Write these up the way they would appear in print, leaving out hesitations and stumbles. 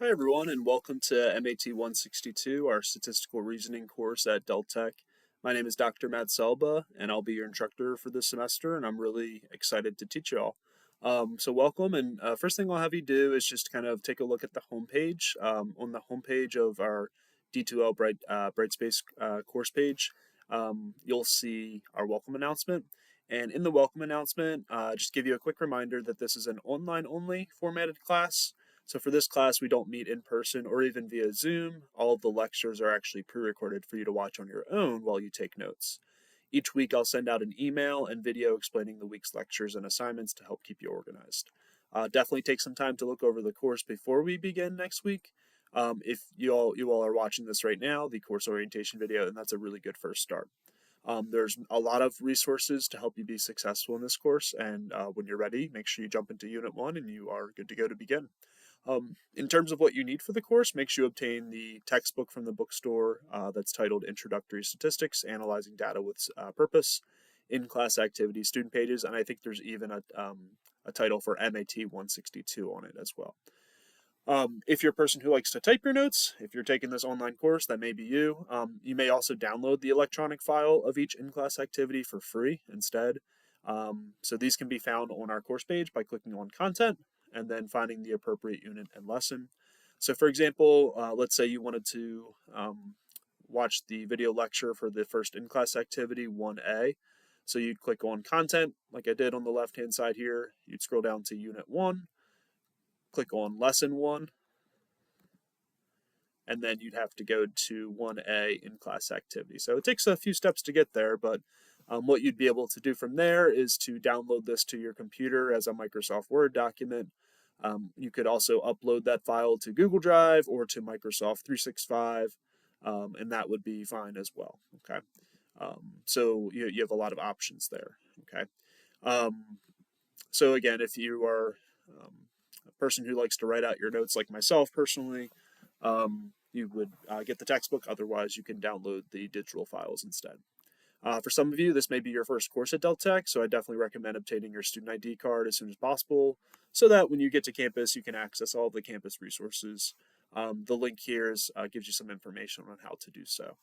Hi everyone, and welcome to MAT162, our statistical reasoning course at Deltech. My name is Dr. Matt Selba, and I'll be your instructor for this semester, and I'm really excited to teach you all. So welcome, and first thing I'll have you do is just kind of take a look at the homepage. On the homepage of our D2L Brightspace course page, you'll see our welcome announcement. And in the welcome announcement, just give you a quick reminder that this is an online-only formatted class. So for this class, we don't meet in person or even via Zoom. All of the lectures are actually pre-recorded for you to watch on your own while you take notes. Each week, I'll send out an email and video explaining the week's lectures and assignments to help keep you organized. Definitely take some time to look over the course before we begin next week. If you all are watching this right now, the course orientation video, and that's a really good first start. There's a lot of resources to help you be successful in this course, and when you're ready, make sure you jump into Unit 1 and you are good to go to begin. In terms of what you need for the course, make sure you obtain the textbook from the bookstore that's titled Introductory Statistics, Analyzing Data with Purpose, in-class activities, student pages, and I think there's even a title for MAT 162 on it as well. If you're a person who likes to type your notes, if you're taking this online course, that may be you. You may also download the electronic file of each in-class activity for free instead. So these can be found on our course page by clicking on Content and then finding the appropriate unit and lesson. So for example, let's say you wanted to watch the video lecture for the first in-class activity, 1A. So you'd click on Content, like I did on the left-hand side here. You'd scroll down to Unit 1, click on Lesson 1, and then you'd have to go to 1A in-class activity. So it takes a few steps to get there, but what you'd be able to do from there is to download this to your computer as a Microsoft Word document. You could also upload that file to Google Drive or to Microsoft 365, and that would be fine as well. Okay, so you have a lot of options there. Okay, so again, if you are a person who likes to write out your notes, like myself personally, you would get the textbook. Otherwise, you can download the digital files instead. For some of you, this may be your first course at Deltech, so I definitely recommend obtaining your student ID card as soon as possible so that when you get to campus, you can access all of the campus resources. The link here gives you some information on how to do so.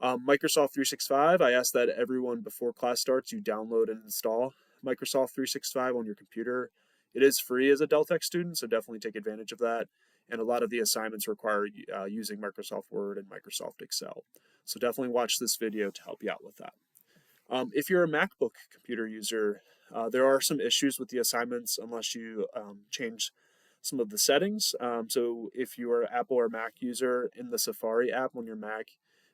Microsoft 365, I ask that everyone before class starts, you download and install Microsoft 365 on your computer. It is free as a Deltech student, so definitely take advantage of that. And a lot of the assignments require using Microsoft Word and Microsoft Excel. So definitely watch this video to help you out with that. If you're a MacBook computer user, there are some issues with the assignments unless you change some of the settings. So if you are an Apple or Mac user, in the Safari app on your Mac,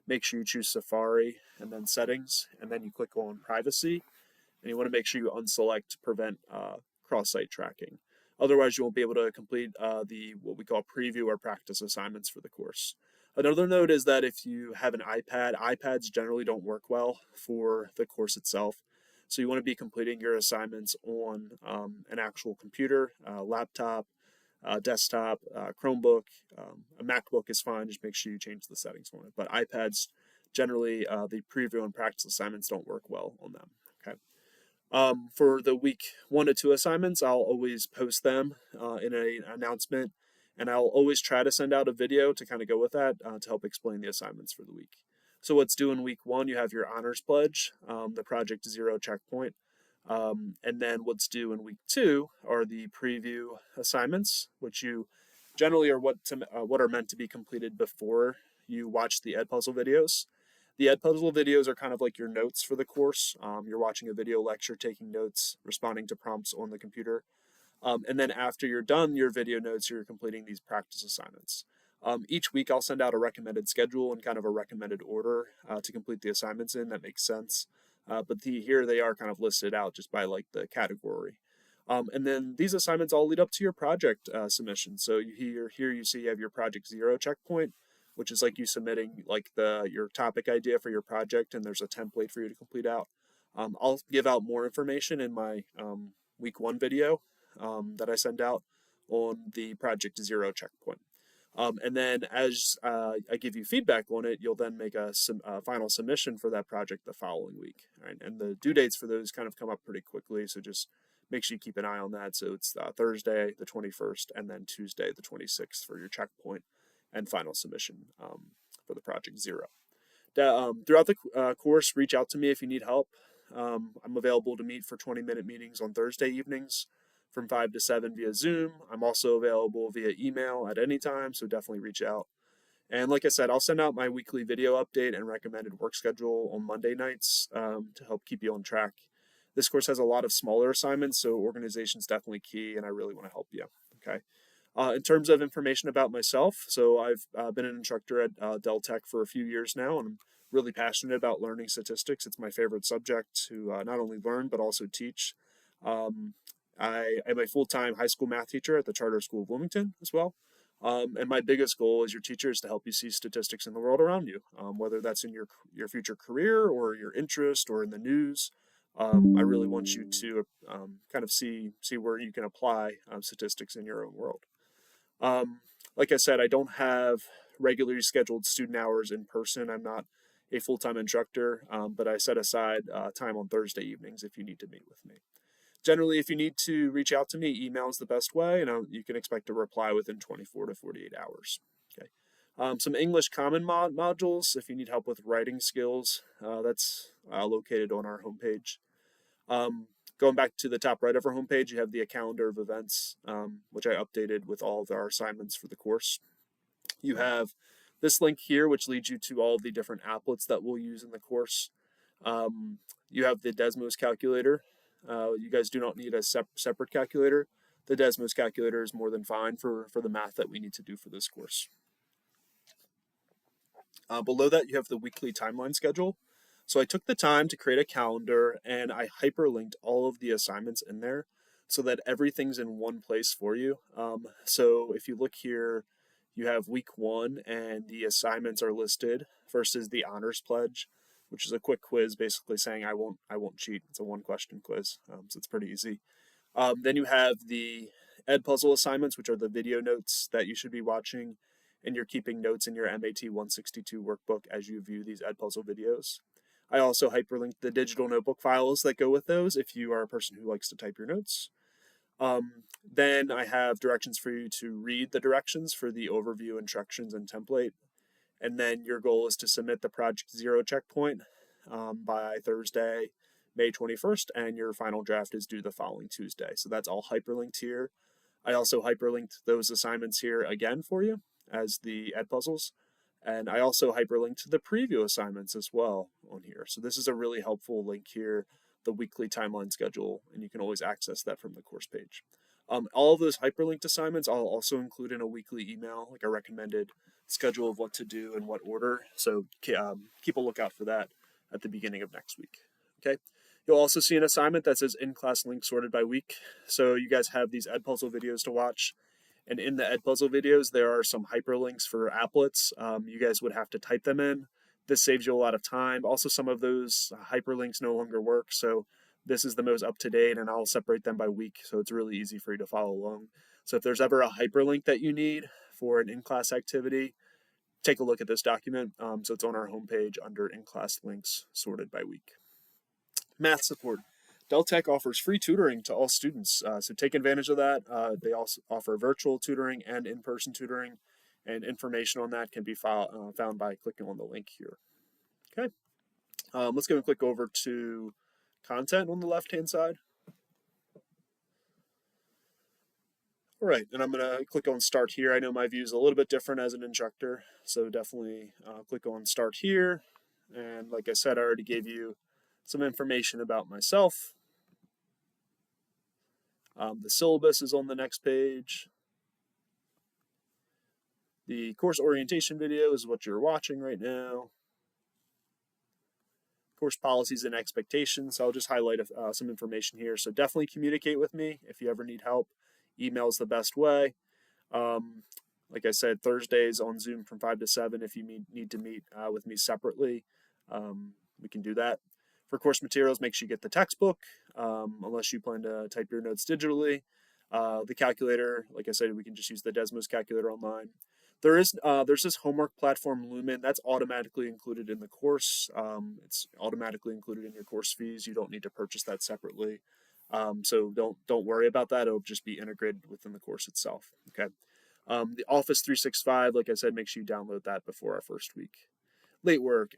make sure you choose Safari and then Settings, and then you click on Privacy, and you want to make sure you unselect Prevent cross-site tracking. Otherwise, you won't be able to complete the what we call preview or practice assignments for the course. Another note is that if you have an iPad, iPads generally don't work well for the course itself. So you want to be completing your assignments on an actual computer, laptop, desktop, Chromebook, a MacBook is fine. Just make sure you change the settings on it. But iPads, generally, the preview and practice assignments don't work well on them. Okay. For the week 1 to 2 assignments, I'll always post them in an announcement, and I'll always try to send out a video to kind of go with that to help explain the assignments for the week. So what's due in week 1, you have your honors pledge, the Project Zero checkpoint, and then what's due in week 2 are the preview assignments, which you generally are what are meant to be completed before you watch the Edpuzzle videos. The Edpuzzle videos are kind of like your notes for the course. You're watching a video lecture, taking notes, responding to prompts on the computer. And then after you're done your video notes, you're completing these practice assignments. Each week I'll send out a recommended schedule and kind of a recommended order to complete the assignments in. That makes sense. But here they are kind of listed out just by like the category. And then these assignments all lead up to your project submission. So here you see you have your Project Zero checkpoint, which is like you submitting like your topic idea for your project, and there's a template for you to complete out. I'll give out more information in my week 1 video that I send out on the Project Zero checkpoint. And then as I give you feedback on it, you'll then make a final submission for that project the following week. Right? And the due dates for those kind of come up pretty quickly, so just make sure you keep an eye on that. So it's Thursday the 21st and then Tuesday the 26th for your checkpoint and final submission for the project zero. Throughout the course, reach out to me if you need help. I'm available to meet for 20-minute meetings on Thursday evenings from 5 to 7 via Zoom. I'm also available via email at any time, so definitely reach out. And like I said, I'll send out my weekly video update and recommended work schedule on Monday nights to help keep you on track. This course has a lot of smaller assignments, so organization is definitely key, and I really want to help you. Okay. In terms of information about myself, so I've been an instructor at Dell Tech for a few years now, and I'm really passionate about learning statistics. It's my favorite subject to not only learn but also teach. I am a full-time high school math teacher at the Charter School of Wilmington as well. And my biggest goal as your teacher is to help you see statistics in the world around you, whether that's in your future career or your interest or in the news. I really want you to kind of see where you can apply statistics in your own world. Like I said, I don't have regularly scheduled student hours in person. I'm not a full-time instructor, but I set aside time on Thursday evenings if you need to meet with me. Generally, if you need to reach out to me, email is the best way, and you can expect a reply within 24 to 48 hours. Okay. Some English common modules, if you need help with writing skills, that's located on our homepage. Going back to the top right of our homepage, you have the calendar of events, which I updated with all of our assignments for the course. You have this link here, which leads you to all of the different applets that we'll use in the course. You have the Desmos calculator. You guys do not need a separate calculator. The Desmos calculator is more than fine for the math that we need to do for this course. Below that, you have the weekly timeline schedule. So I took the time to create a calendar and I hyperlinked all of the assignments in there so that everything's in one place for you. So if you look here, you have week 1 and the assignments are listed. First is the honors pledge, which is a quick quiz basically saying I won't cheat. It's a 1-question quiz, so it's pretty easy. Then you have the Ed Puzzle assignments, which are the video notes that you should be watching, and you're keeping notes in your MAT162 workbook as you view these Ed Puzzle videos. I also hyperlinked the digital notebook files that go with those if you are a person who likes to type your notes. Then I have directions for you to read the directions for the overview, instructions, and template. And then your goal is to submit the Project Zero checkpoint by Thursday, May 21st, and your final draft is due the following Tuesday. So that's all hyperlinked here. I also hyperlinked those assignments here again for you as the Ed Puzzles. And I also hyperlinked the preview assignments as well on here. So this is a really helpful link here, the weekly timeline schedule, and you can always access that from the course page. All of those hyperlinked assignments I'll also include in a weekly email, like a recommended schedule of what to do in what order. So keep a lookout for that at the beginning of next week. Okay. You'll also see an assignment that says in-class link sorted by week. So you guys have these Ed Puzzle videos to watch. And in the Ed Puzzle videos, there are some hyperlinks for applets. You guys would have to type them in. This saves you a lot of time. Also, some of those hyperlinks no longer work. So this is the most up-to-date, and I'll separate them by week. So it's really easy for you to follow along. So if there's ever a hyperlink that you need for an in-class activity, take a look at this document. So it's on our homepage under in-class links sorted by week. Math support. Dell Tech offers free tutoring to all students, so take advantage of that. They also offer virtual tutoring and in-person tutoring, and information on that can be found by clicking on the link here. Okay, let's go and click over to content on the left-hand side. All right, and I'm going to click on Start Here. I know my view is a little bit different as an instructor, so definitely click on Start Here. And like I said, I already gave you some information about myself. The syllabus is on the next page. The course orientation video is what you're watching right now. Course policies and expectations. So I'll just highlight some information here. So definitely communicate with me if you ever need help. Email is the best way. Like I said, Thursdays on Zoom from 5 to 7 if you need to meet with me separately. We can do that. For course materials, make sure you get the textbook, unless you plan to type your notes digitally. The calculator, like I said, we can just use the Desmos calculator online. There's this homework platform, Lumen, that's automatically included in the course. It's automatically included in your course fees. You don't need to purchase that separately. So don't worry about that. It'll just be integrated within the course itself. Okay. The Office 365, like I said, make sure you download that before our first week. Late work.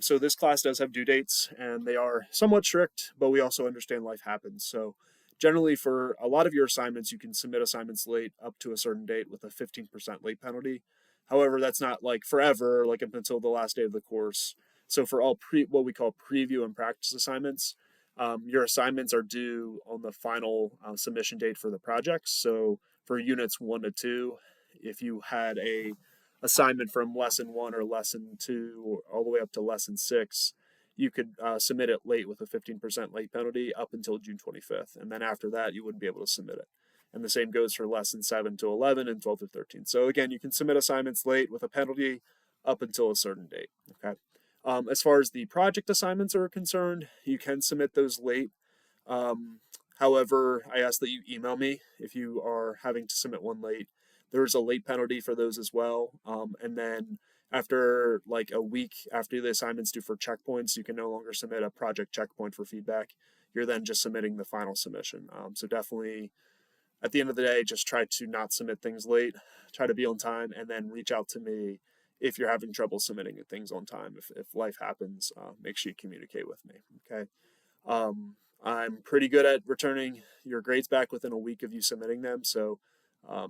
So this class does have due dates, and they are somewhat strict, but we also understand life happens. So generally, for a lot of your assignments, you can submit assignments late up to a certain date with a 15% late penalty. However, that's not like forever, like up until the last day of the course. So for all what we call preview and practice assignments, your assignments are due on the final submission date for the projects. So for units 1 to 2, if you had a assignment from lesson 1 or lesson 2 or all the way up to lesson 6, you could submit it late with a 15% late penalty up until June 25th. And then after that, you wouldn't be able to submit it. And the same goes for lesson 7 to 11 and 12 to 13. So again, you can submit assignments late with a penalty up until a certain date. Okay. As far as the project assignments are concerned, you can submit those late. However, I ask that you email me if you are having to submit one late. There's a late penalty for those as well. And then after like a week after the assignment's due for checkpoints, you can no longer submit a project checkpoint for feedback. You're then just submitting the final submission. So definitely at the end of the day, just try to not submit things late, try to be on time, and then reach out to me if you're having trouble submitting things on time. If life happens, make sure you communicate with me. Okay. I'm pretty good at returning your grades back within a week of you submitting them. So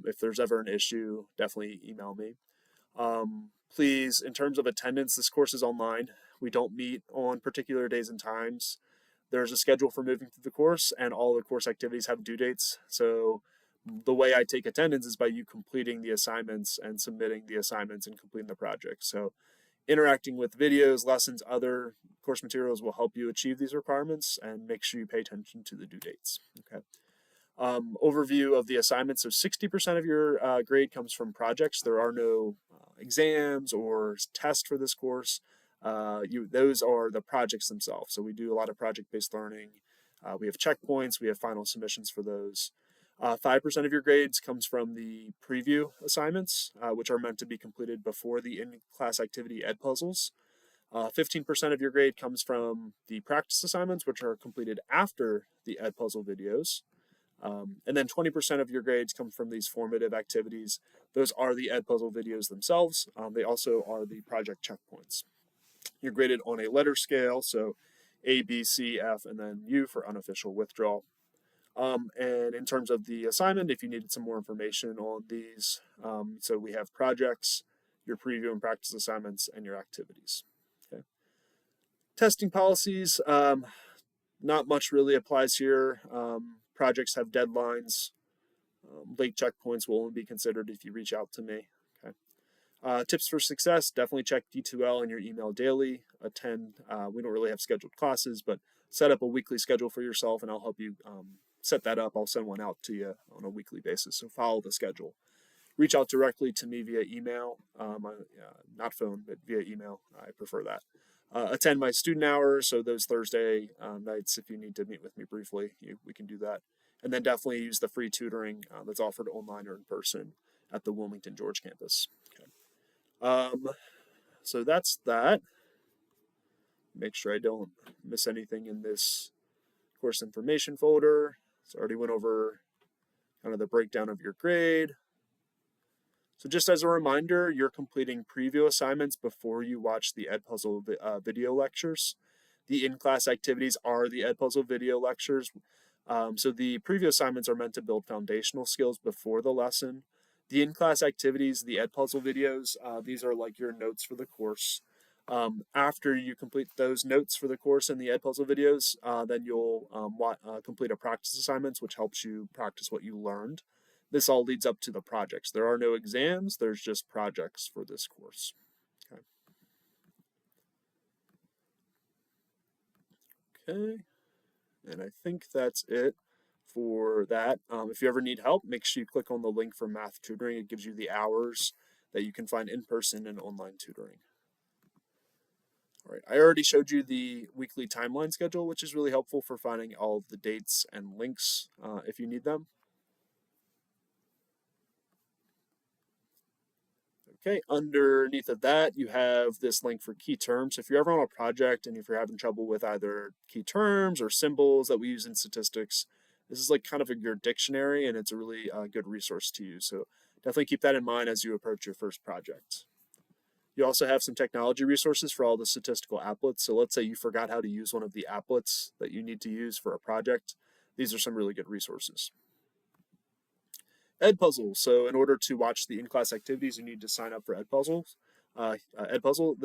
if there's ever an issue, definitely email me. Please, in terms of attendance, this course is online. We don't meet on particular days and times. There's a schedule for moving through the course, and all the course activities have due dates. So the way I take attendance is by you completing the assignments and submitting the assignments and completing the project. So interacting with videos, lessons, other course materials will help you achieve these requirements, and make sure you pay attention to the due dates. Okay. Overview of the assignments. So 60% of your grade comes from projects. There are no exams or tests for this course. Those are the projects themselves. So we do a lot of project-based learning. We have checkpoints. We have final submissions for those. 5% of your grades comes from the preview assignments, which are meant to be completed before the in-class activity ed puzzles. 15% of your grade comes from the practice assignments, which are completed after the ed puzzle videos. And then 20% of your grades come from these formative activities. Those are the ed puzzle videos themselves. They also are the project checkpoints. You're graded on a letter scale, so A, B, C, F, and then U for unofficial withdrawal. And in terms of the assignment, if you needed some more information on these, so we have projects, your preview and practice assignments, and your activities. Okay. Testing policies, not much really applies here. Projects have deadlines. Late checkpoints will only be considered if you reach out to me. Okay. Tips for success, definitely check D2L in your email daily. Attend, we don't really have scheduled classes, but set up a weekly schedule for yourself, and I'll help you set that up. I'll send one out to you on a weekly basis, so follow the schedule. Reach out directly to me via email, not phone, but via email. I prefer that. Attend my student hours, so those Thursday nights, if you need to meet with me briefly, we can do that. And then definitely use the free tutoring that's offered online or in person at the Wilmington George campus. Okay. So that's that. Make sure I don't miss anything in this course information folder. So I already went over kind of the breakdown of your grade. So just as a reminder, you're completing preview assignments before you watch the Edpuzzle video lectures. The in-class activities are the Edpuzzle video lectures. So the preview assignments are meant to build foundational skills before the lesson. The in-class activities, the Edpuzzle videos, these are like your notes for the course. After you complete those notes for the course and the Edpuzzle videos, then you'll complete a practice assignments, which helps you practice what you learned. This all leads up to the projects. There are no exams, there's just projects for this course. Okay. Okay, and I think that's it for that. If you ever need help, make sure you click on the link for math tutoring. It gives you the hours that you can find in person and online tutoring. All right, I already showed you the weekly timeline schedule, which is really helpful for finding all of the dates and links if you need them. Okay, underneath of that, you have this link for key terms. If you're ever on a project and if you're having trouble with either key terms or symbols that we use in statistics, This is like kind of your dictionary, and it's a really good resource to use. So definitely keep that in mind as you approach your first project. You also have some technology resources for all the statistical applets. So let's say you forgot how to use one of the applets that you need to use for a project. These are some really good resources. Edpuzzle. So in order to watch the in-class activities, you need to sign up for Edpuzzles. Edpuzzle.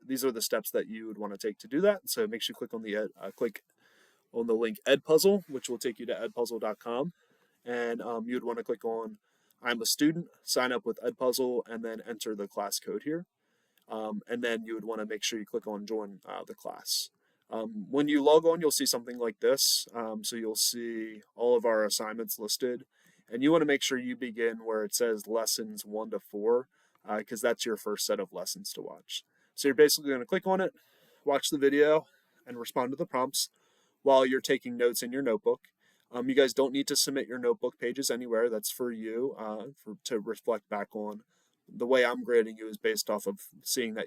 These are the steps that you would want to take to do that. So make sure you click on the link Edpuzzle, which will take you to edpuzzle.com, and you would want to click on I'm a student, sign up with Edpuzzle, and then enter the class code here. And then you would want to make sure you click on join the class. When you log on, you'll see something like this. So you'll see all of our assignments listed, and you want to make sure you begin where it says lessons 1 to 4, because that's your first set of lessons to watch. So you're basically going to click on it, watch the video, and respond to the prompts while you're taking notes in your notebook. You guys don't need to submit your notebook pages anywhere. That's for you to reflect back on. The way I'm grading you is based off of seeing that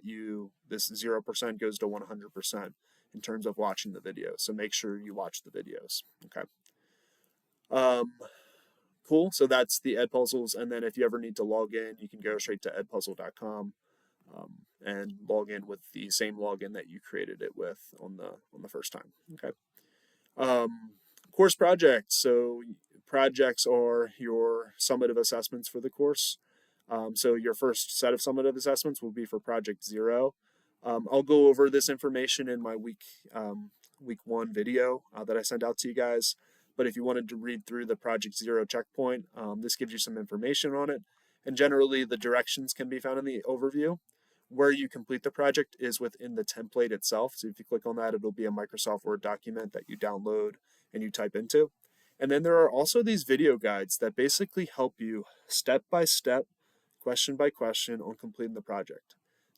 this 0% goes to 100% in terms of watching the video. So make sure you watch the videos. Okay. Cool. So that's the Edpuzzles. And then if you ever need to log in, you can go straight to edpuzzle.com and log in with the same login that you created it with on the first time. Okay. Course projects. So projects are your summative assessments for the course. So your first set of summative assessments will be for Project 0. I'll go over this information in my week 1 video that I sent out to you guys. But if you wanted to read through the Project 0 checkpoint, this gives you some information on it. And generally, the directions can be found in the overview. Where you complete the project is within the template itself. So if you click on that, it'll be a Microsoft Word document that you download and you type into. And then there are also these video guides that basically help you step by step, question by question on completing the project.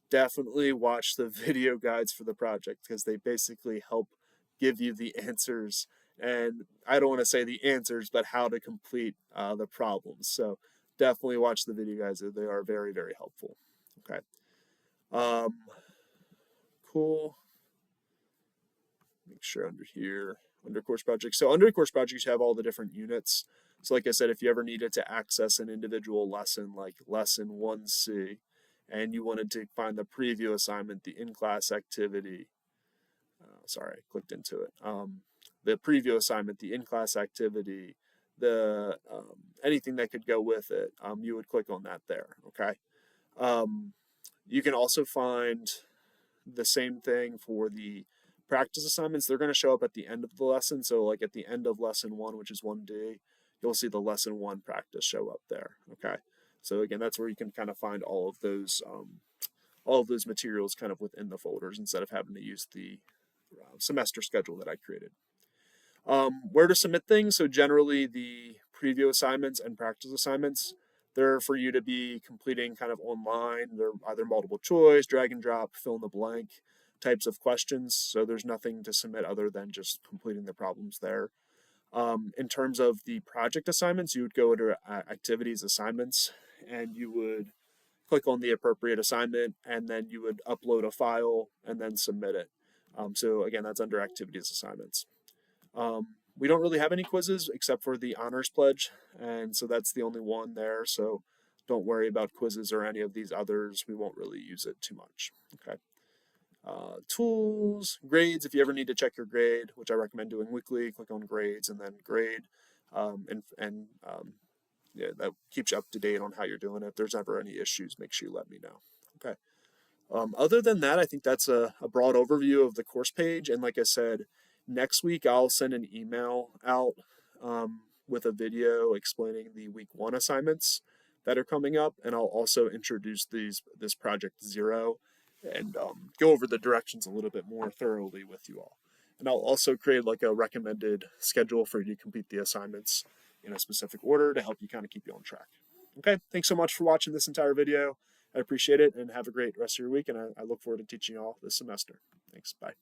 Definitely watch the video guides for the project because they basically help give you the answers. And I don't want to say the answers, but how to complete the problems. So definitely watch the video guides. They are very, very helpful. Okay. Cool. Make sure under here, under course projects. So under course projects, you have all the different units. So like I said, if you ever needed to access an individual lesson, like lesson 1C, and you wanted to find the preview assignment, the in-class activity, sorry, I clicked into it. The preview assignment, the in-class activity, the anything that could go with it, you would click on that there, okay? You can also find the same thing for the practice assignments. They're going to show up at the end of the lesson. So like at the end of lesson 1, which is 1D, you'll see the lesson 1 practice show up there. Okay. So again, that's where you can kind of find all of those materials kind of within the folders instead of having to use the semester schedule that I created. Where to submit things. So generally the preview assignments and practice assignments, they're for you to be completing kind of online. They're either multiple choice, drag and drop, fill in the blank types of questions. So there's nothing to submit other than just completing the problems there. In terms of the project assignments, you would go under activities assignments and you would click on the appropriate assignment and then you would upload a file and then submit it. So again, that's under activities assignments. We don't really have any quizzes except for the honors pledge, and so that's the only one there. So don't worry about quizzes or any of these others. We won't really use it too much. Okay. Tools, grades. If you ever need to check your grade, which I recommend doing weekly, click on grades and then grade, yeah, that keeps you up to date on how you're doing. If there's ever any issues, make sure you let me know. Okay. Other than that, I think that's a broad overview of the course page. And like I said, next week I'll send an email out with a video explaining the week 1 assignments that are coming up, and I'll also introduce this project 0 and go over the directions a little bit more thoroughly with you all. And I'll also create like a recommended schedule for you to complete the assignments in a specific order to help you kind of keep you on track. Okay, thanks so much for watching this entire video. I appreciate it, and have a great rest of your week, and I look forward to teaching you all this semester. Thanks, bye.